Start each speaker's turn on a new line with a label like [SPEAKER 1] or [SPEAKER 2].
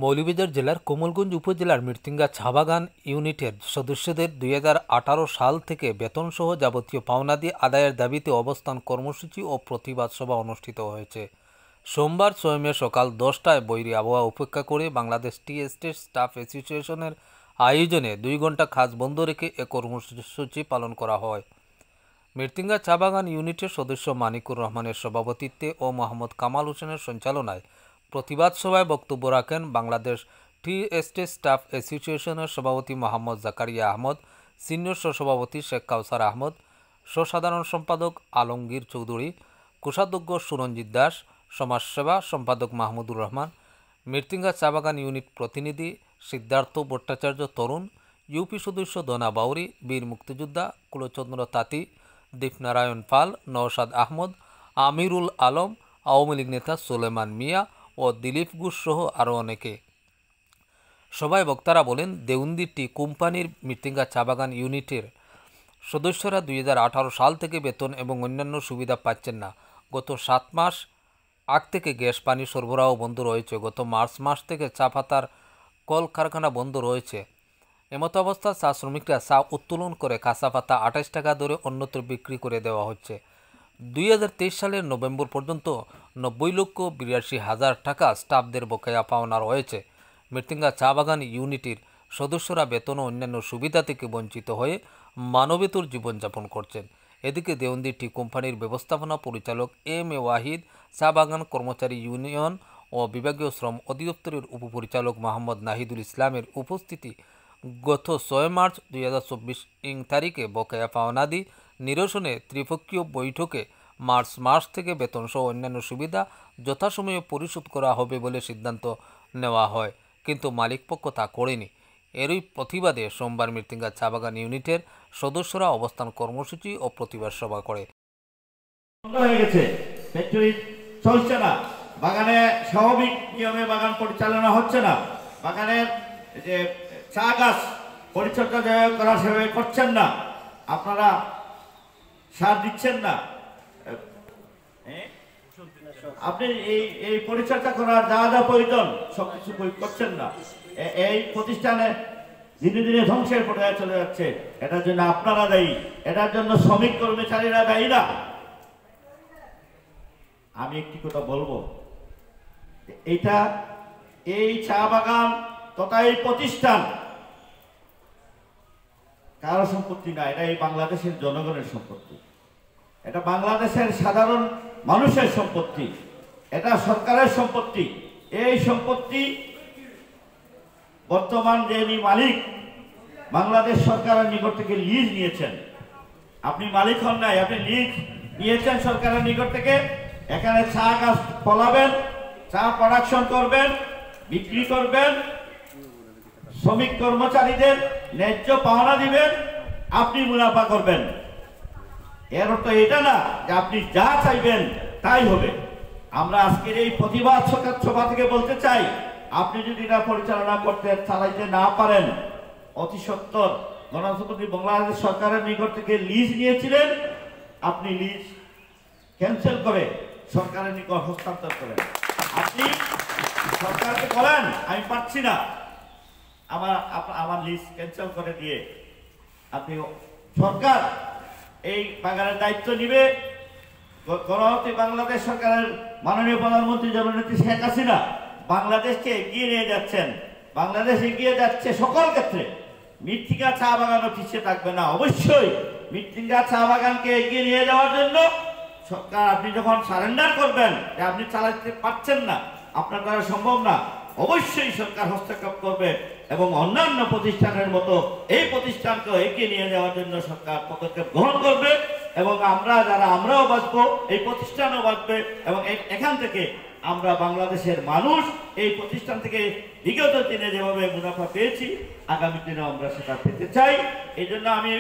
[SPEAKER 1] মৌলভীবাজার জেলার কোমলগঞ্জ উপজেলার মৃত্যুঞ্জা চা বাগান ইউনিটের সদস্যদের 2018 সাল থেকে বেতনসহ যাবতীয় পাওনাদি আদায়ের দাবিতে অবস্থান কর্মসূচি ও প্রতিবাদ সভা অনুষ্ঠিত হয়েছে। সোমবার 6 মে সকাল 10টায় বৈরী আবহাওয়া উপেক্ষা করে বাংলাদেশ টি এস্টেট স্টাফ অ্যাসোসিয়েশনের আয়োজনে 2 ঘণ্টা কাজ বন্ধ রেখে এ কর্মসূচি পালন করা হয়। মৃত্যুঞ্জা চা বাগান ইউনিটের সদস্য মানিকুর রহমানের সভাপতিত্বে ও মোহাম্মদ কামাল হোসেনের সঞ্চালনায় প্রতিবাদ সভায় বক্তব্য রাখেন বাংলাদেশ টি এস্টেট স্টাফ অ্যাসোসিয়েশনের সভাপতি মোহাম্মদ জাকারিয়া আহমদ, সিনিয়র সহসভাপতি শেখ কাউসার আহমদ, সাধারণ সম্পাদক আলমগীর চৌধুরী, কোষাধ্যক্ষ সুরঞ্জিত দাস, সমাজসেবা সম্পাদক মাহমুদুর রহমান, মৃত্যুঞ্জা চা বাগান ইউনিট প্রতিনিধি সিদ্ধার্থ ভট্টাচার্য তরুণ, ইউপি সদস্য দনা বাউরি, বীর মুক্তিযোদ্ধা কুলচন্দ্র তাঁতি, দীপনারায়ণ পাল, নওশাদ আহমদ, আমিরুল আলম, আওয়ামী লীগ নেতা সুলেমান মিয়া ও দিলীপ ঘোষ সহ আরও অনেকে। সভায় বক্তারা বলেন, দেউন্দি টি কোম্পানির মৃত্যুঞ্জা চা বাগান ইউনিটের সদস্যরা 2018 সাল থেকে বেতন এবং অন্যান্য সুবিধা পাচ্ছেন না। গত 7 মাস আগ থেকে গ্যাস পানি সরবরাহ বন্ধ রয়েছে। গত মার্চ মাস থেকে চা পাতার কল কারখানা বন্ধ রয়েছে। এমতো অবস্থা চা শ্রমিকরা চা উত্তোলন করে কাঁচা পাতা 28 টাকা দরে অন্যত্র বিক্রি করে দেওয়া হচ্ছে। 2023 সালের নভেম্বর পর্যন্ত 90,82,000 টাকা স্টাফদের বকেয়া পাওনা রয়েছে। মৃত্যুঞ্জা চা বাগান ইউনিটির সদস্যরা বেতন ও অন্যান্য সুবিধা থেকে বঞ্চিত হয়ে মানবেতর জীবনযাপন করছেন। এদিকে দেওন্দি টি কোম্পানির ব্যবস্থাপনা পরিচালক এম এ ওয়াহিদ, চা বাগান কর্মচারী ইউনিয়ন ও বিভাগীয় শ্রম অধিদপ্তরের উপপরিচালক মোহাম্মদ নাহিদুল ইসলামের উপস্থিতি গত 6 মার্চ 2024 তারিখে বকেয়া পাওনাদি নিরসনে ত্রিপক্ষীয় বৈঠকে মার্চ মাস থেকে বেতনসহ অন্যান্য সুবিধা যথাসময়ে পরিশোধ করা হবে বলে সিদ্ধান্ত নেওয়া হয়, কিন্তু মালিকপক্ষ তা করেনি। এরই প্রতিবাদে সোমবার মৃত্যুঞ্জা চা বাগান ইউনিটের সদস্যরা অবস্থান কর্মসূচি ও প্রতিবাদ সভা করে।
[SPEAKER 2] চলছে না, বাগানে স্বাভাবিক নিয়মে বাগান পরিচালনা হচ্ছে না, বাগানের যে চা গাছ পরিচর্যা করা সেভাবে করছেন না, আপনারা সার দিচ্ছেন না, আপনি এই পরিচর্যা করার যা যা প্রয়োজন সবকিছু করছেন না। এই প্রতিষ্ঠানে ধীরে ধীরে ধ্বংসের পর্যায়ে চলে যাচ্ছে। এটার জন্য আপনারা দায়ী, এটার জন্য শ্রমিক কর্মচারীরা দায়ী না। আমি একটি কথা বলবো, এই চা বাগান তথা এই প্রতিষ্ঠান কারো সম্পত্তি না, এটা এই বাংলাদেশের জনগণের সম্পত্তি, এটা বাংলাদেশের সাধারণ মানুষের সম্পত্তি, এটা সরকারের সম্পত্তি। এই সম্পত্তি বর্তমান যিনি মালিক বাংলাদেশ সরকারের নিকট থেকে লিজ নিয়েছেন। আপনি মালিক হন নাই, আপনি লিজ নিয়েছেন সরকারের নিকট থেকে। এখানে চা গাছ ফলাবেন, চা প্রোডাকশন করবেন, বিক্রি করবেন, শ্রমিক কর্মচারীদের ন্যায্য পাওনা দিবেন, আপনি মুনাফা করবেন। এর অর্থ এটা না যে আপনি যা চাইবেন তাই হবে। আমরা আজকের এই প্রতিবাদ সভা থেকে বলতে চাই, আপনি যদি এটা পরিচালনা করতে চালাইতে না পারেন, অতি সত্বর গণতন্ত্রী বাংলাদেশ সরকারের নিকট থেকে লিজ নিয়েছিলেন, আপনি লিজ ক্যান্সেল করে সরকারের নিকট হস্তান্তর করেন। আপনি সরকারকে বলেন, আমি পাচ্ছি না, আমার লিজ ক্যান্সেল করে দিয়ে আপনি সরকার এই বাগানের দায়িত্ব নিবে। গণতন্ত্রী বাংলাদেশ সরকারের মাননীয় প্রধানমন্ত্রী জননেত্রী শেখ হাসিনা বাংলাদেশকে এগিয়ে নিয়ে যাচ্ছেন। বাংলাদেশ এগিয়ে যাচ্ছে সকল ক্ষেত্রে। মৃত্তিকা চা বাগানও পিছিয়ে থাকবে না। অবশ্যই মৃত্তিকা চা বাগানকে এগিয়ে নিয়ে যাওয়ার জন্য সরকার, আপনি যখন সারেন্ডার করবেন যে আপনি চালাতে পারছেন না, আপনার দ্বারা সম্ভব না, অবশ্যই সরকার হস্তক্ষেপ করবে এবং অন্যান্য প্রতিষ্ঠানের মতো এই প্রতিষ্ঠানকে এগিয়ে নিয়ে যাওয়ার জন্য সরকার পদক্ষেপ গ্রহণ করবে। এবং আমরাও বাঁচবো, এই প্রতিষ্ঠানও বাঁচবে এবং এখান থেকে আমরা বাংলাদেশের মানুষ এই প্রতিষ্ঠান থেকে বিগত দিনে যেভাবে মুনাফা পেয়েছি, আগামী দিনে আমরা সেটা পেতে চাই। এই জন্য আমি